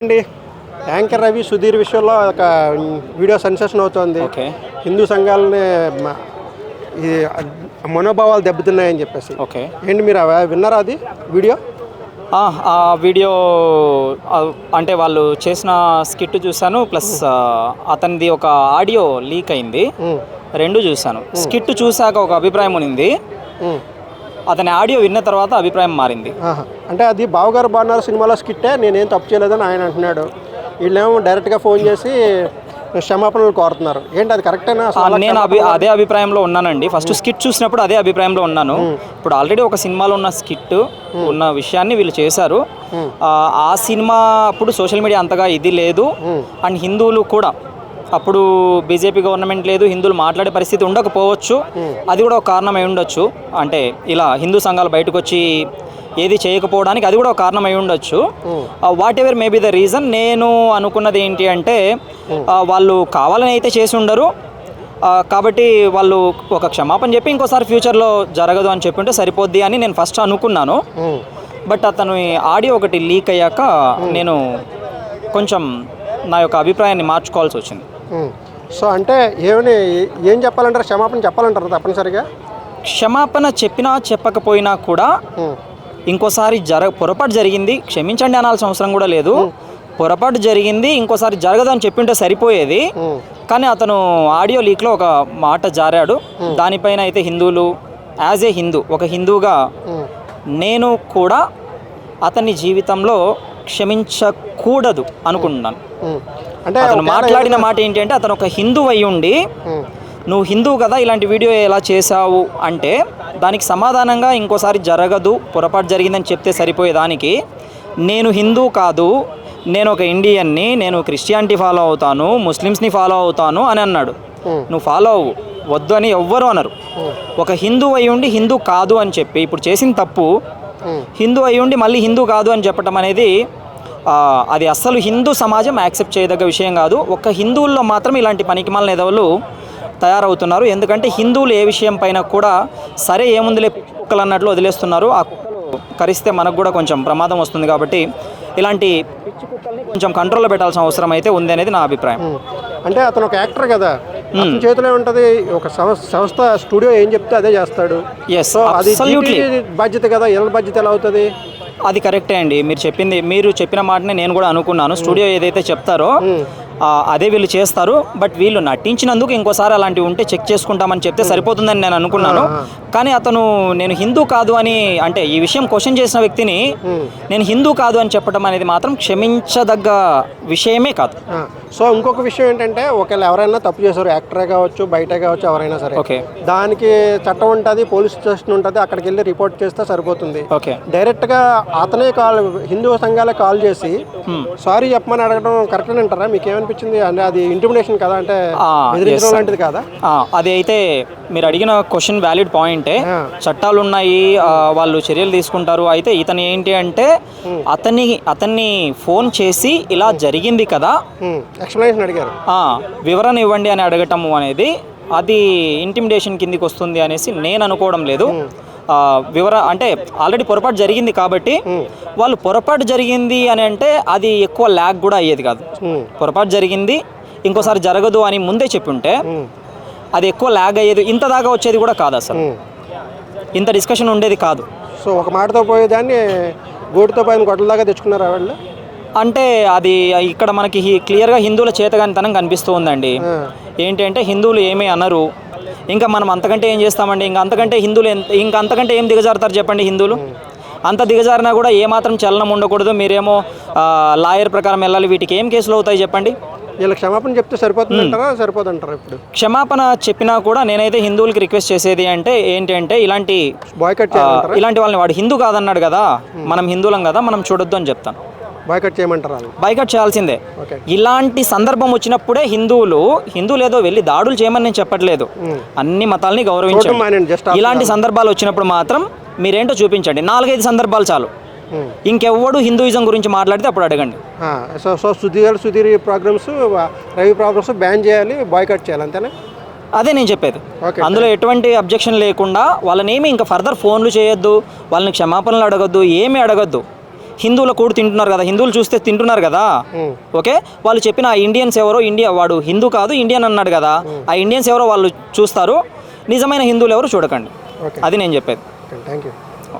అండి యాంకర్ రవి సుధీర్ విషయంలో ఒక వీడియో సెన్సేషన్ అవుతోంది. హిందూ సంఘాలని ఈ మనోభావాలు దెబ్బతిన్నాయని చెప్పేసి. ఏంటి మీరు విన్నారా అది వీడియో? ఆ వీడియో అంటే వాళ్ళు చేసిన స్కిట్ చూశాను, ప్లస్ అతనిది ఒక ఆడియో లీక్ అయింది, రెండు చూశాను. స్కిట్ చూశాక ఒక అభిప్రాయం ఉంది, అతని ఆడియో విన్న తర్వాత అభిప్రాయం మారింది. అంటే అది బావగారు బాగున్నారు సినిమాలో స్కిట్టే, నేనేం తప్పు చేయలేదని ఆయన అంటున్నాడు. వీళ్ళేమో డైరెక్ట్గా ఫోన్ చేసి క్షమాపణలు కోరుతున్నారు. ఏంటి అది కరెక్టేనా? నేను అదే అభిప్రాయంలో ఉన్నానండి. ఫస్ట్ స్కిట్ చూసినప్పుడు అదే అభిప్రాయంలో ఉన్నాను. ఇప్పుడు ఆల్రెడీ ఒక సినిమాలో ఉన్న స్కిట్ ఉన్న విషయాన్ని వీళ్ళు చేశారు. ఆ సినిమా అప్పుడు సోషల్ మీడియా అంతగా ఇది లేదు, అండ్ హిందువులు కూడా అప్పుడు బీజేపీ గవర్నమెంట్ లేదు, హిందువులు మాట్లాడే పరిస్థితి ఉండకపోవచ్చు. అది కూడా ఒక కారణం అయి ఉండొచ్చు. అంటే ఇలా హిందూ సంఘాలు బయటకు వచ్చి ఏది చేయకపోవడానికి అది కూడా ఒక కారణం అయి ఉండొచ్చు. What ever may be the reason. నేను అనుకున్నది ఏంటి అంటే వాళ్ళు కావాలని అయితే చేసి ఉండరు, కాబట్టి వాళ్ళు ఒక క్షమాపణ చెప్పి ఇంకోసారి ఫ్యూచర్లో జరగదు అని చెప్పింటే సరిపోద్ది అని నేను ఫస్ట్ అనుకున్నాను. బట్ అతను ఆడియో ఒకటి లీక్ అయ్యాక నేను కొంచెం నా యొక్క అభిప్రాయాన్ని మార్చుకోవాల్సి వచ్చింది. సో అంటే ఏం చెప్పాలంటారు? క్షమాపణ చెప్పాలంటారు తప్పనిసరిగా? క్షమాపణ చెప్పినా చెప్పకపోయినా కూడా ఇంకోసారి పొరపాటు జరిగింది, క్షమించండి అనాల్సిన అవసరం కూడా లేదు. పొరపాటు జరిగింది, ఇంకోసారి జరగదు అని చెప్పింటే సరిపోయేది. కానీ అతను ఆడియో లీక్లో ఒక మాట జారాడు. దానిపైన అయితే హిందువులు, యాజ్ ఏ హిందూ, ఒక హిందూగా నేను కూడా అతని జీవితంలో క్షమించకూడదు అనుకుంటున్నాను. అంటే అతను మాట్లాడిన మాట ఏంటి అంటే, అతను ఒక హిందూ అయి ఉండి నువ్వు హిందువు కదా ఇలాంటి వీడియో ఎలా చేశావు అంటే దానికి సమాధానంగా ఇంకోసారి జరగదు, పొరపాటు జరిగిందని చెప్తే సరిపోయేదానికి నేను హిందూ కాదు, నేను ఒక ఇండియన్ని, నేను క్రిస్టియానిటీ ఫాలో అవుతాను, ముస్లిమ్స్ని ఫాలో అవుతాను అని అన్నాడు. నువ్వు ఫాలో అవ్వు, వద్దు అని ఎవ్వరు అనరు. ఒక హిందూ అయి ఉండి హిందూ కాదు అని చెప్పి ఇప్పుడు చేసిన తప్పు, హిందూ అయి ఉండి మళ్ళీ హిందూ కాదు అని చెప్పడం అనేది అది అస్సలు హిందూ సమాజం యాక్సెప్ట్ చేయదగ్గ విషయం కాదు. ఒక్క హిందువుల్లో మాత్రం ఇలాంటి పనికిమాలిన ఎదవలు తయారవుతున్నారు. ఎందుకంటే హిందువులు ఏ విషయం పైన కూడా సరే ఏముందిలే కుక్కలు అన్నట్లు వదిలేస్తున్నారు. ఆ కుక్కలు కరిస్తే మనకు కూడా కొంచెం ప్రమాదం వస్తుంది. కాబట్టి ఇలాంటి పిచ్చి కుక్కల్ని కొంచెం కంట్రోల్లో పెట్టాల్సిన అవసరం అయితే ఉంది అనేది నా అభిప్రాయం. అంటే అతను ఒక యాక్టర్ కదా, చేతిలో ఉంటుంది ఒక సంస్థ, స్టూడియో ఏం చెప్తే అదే చేస్తాడు. అది బాధ్యత కదా, ఎలా బాధ్యత ఎలా అవుతుంది? అది కరెక్టే అండి, మీరు చెప్పిన మాటనే నేను కూడా అనుకున్నాను. స్టూడియో ఏదైతే చెప్తారో అదే వీళ్ళు చేస్తారు. బట్ వీళ్ళు నటించినందుకు ఇంకోసారి అలాంటివి ఉంటే చెక్ చేసుకుంటామని చెప్తే సరిపోతుందని నేను అనుకున్నాను. కానీ అతను నేను హిందూ కాదు అని, అంటే ఈ విషయం క్వశ్చన్ చేసిన వ్యక్తిని నేను హిందూ కాదు అని చెప్పడం అనేది మాత్రం క్షమించదగ్గ విషయమే కాదు. సో ఇంకొక విషయం ఏంటంటే, ఒకవేళ ఎవరైనా తప్పు చేశారు, యాక్టరే కావచ్చు, బయట కావచ్చు, ఎవరైనా సరే, దానికి చట్టం ఉంటుంది, పోలీస్ స్టేషన్ ఉంటుంది, అక్కడికి వెళ్ళి రిపోర్ట్ చేస్తే సరిపోతుంది. డైరెక్ట్గా అతనే హిందూ సంఘాలే కాల్ చేసి సారీ చెప్పమని అడగడం కరెక్ట్ అని అంటారా? మీకు ఏమనిపించింది? అంటే అది ఇంటిమిడేషన్ కదా, అంటే బెదిరించడం లాంటిది కదా? అది అయితే మీరు అడిగిన క్వశ్చన్ వ్యాలిడ్ పాయింటే. చట్టాలు ఉన్నాయి, వాళ్ళు చర్యలు తీసుకుంటారు. అయితే ఇతను ఏంటి అంటే అతన్ని ఫోన్ చేసి ఇలా జరిగింది కదా, ఎక్స్ప్లెనేషన్ అడిగారు, వివరణ ఇవ్వండి అని అడగటము అనేది అది ఇంటిమిడేషన్ కిందికి వస్తుంది అనేసి నేను అనుకోవడం లేదు. అంటే ఆల్రెడీ పొరపాటు జరిగింది కాబట్టి వాళ్ళు పొరపాటు జరిగింది అని అంటే అది ఎక్కువ ల్యాగ్ కూడా అయ్యేది కాదు. పొరపాటు జరిగింది ఇంకోసారి జరగదు అని ముందే చెప్పుంటే అది ఎక్కువ ల్యాగ్ అయ్యేది, ఇంత దాకా వచ్చేది కూడా కాదు, అసలు ఇంత డిస్కషన్ ఉండేది కాదు. సో ఒక మాటతో పోయేదాన్ని గోటుతో పోయిన గొడవల దాకా తెచ్చుకున్నారు వాళ్ళు. అంటే అది ఇక్కడ మనకి క్లియర్గా హిందువుల చేతగానితనం కనిపిస్తూ ఉందండి. ఏంటి అంటే హిందువులు ఏమీ అనరు, ఇంకా మనం అంతకంటే ఏం చేస్తామండి? ఇంకా అంతకంటే ఏం దిగజారుతారు చెప్పండి? హిందువులు అంత దిగజారినా కూడా ఏమాత్రం చలనం ఉండకూడదు, మీరేమో లాయర్ ప్రకారం వెళ్ళాలి, వీటికి ఏం కేసులు అవుతాయి చెప్పండి? వీళ్ళ క్షమాపణ చెప్తే సరిపోతుందంటారా? సరిపోదంటారా? ఇప్పుడు క్షమాపణ చెప్పినా కూడా నేనైతే హిందువులకి రిక్వెస్ట్ చేసేది అంటే ఏంటి అంటే ఇలాంటి వాళ్ళని, వాడు హిందూ కాదన్నాడు కదా, మనం హిందువులం కదా, మనం చూడొద్దు అని చెప్తాను. బాయ్కట్ చేయమంటారా? బాయ్కట్ చేయాల్సిందే. ఇలాంటి సందర్భం వచ్చినప్పుడే హిందువులు ఏదో వెళ్ళి దాడులు చేయమని నేను చెప్పట్లేదు, అన్ని మతాలని గౌరవించండి. ఇలాంటి సందర్భాలు వచ్చినప్పుడు మాత్రం మీరేంటో చూపించండి. 4-5 సందర్భాలు చాలు. ఇంకెవ్వడు హిందూయిజం గురించి మాట్లాడితే అప్పుడు అడగండి. So Sudheer programmes, Ravi programmes ban చేయాలి, బాయ్కట్ చేయాలి, అంతేనా? అదే నేను చెప్పేది. అందులో ఎటువంటి అబ్జెక్షన్ లేకుండా వాళ్ళని ఏమి ఇంకా ఫర్దర్ ఫోన్లు చేయొద్దు, వాళ్ళని క్షమాపణలు అడగొద్దు, ఏమీ అడగొద్దు. హిందువుల కూడు తింటున్నారు కదా, హిందువులు చూస్తే తింటున్నారు కదా, ఓకే, వాళ్ళు చెప్పిన ఆ ఇండియన్స్ ఎవరో, వాడు హిందూ కాదు ఇండియన్ అన్నాడు కదా, ఆ ఇండియన్స్ ఎవరో వాళ్ళు చూస్తారు, నిజమైన హిందువులు ఎవరు చూడకండి. అది నేను చెప్పేది. Thank you.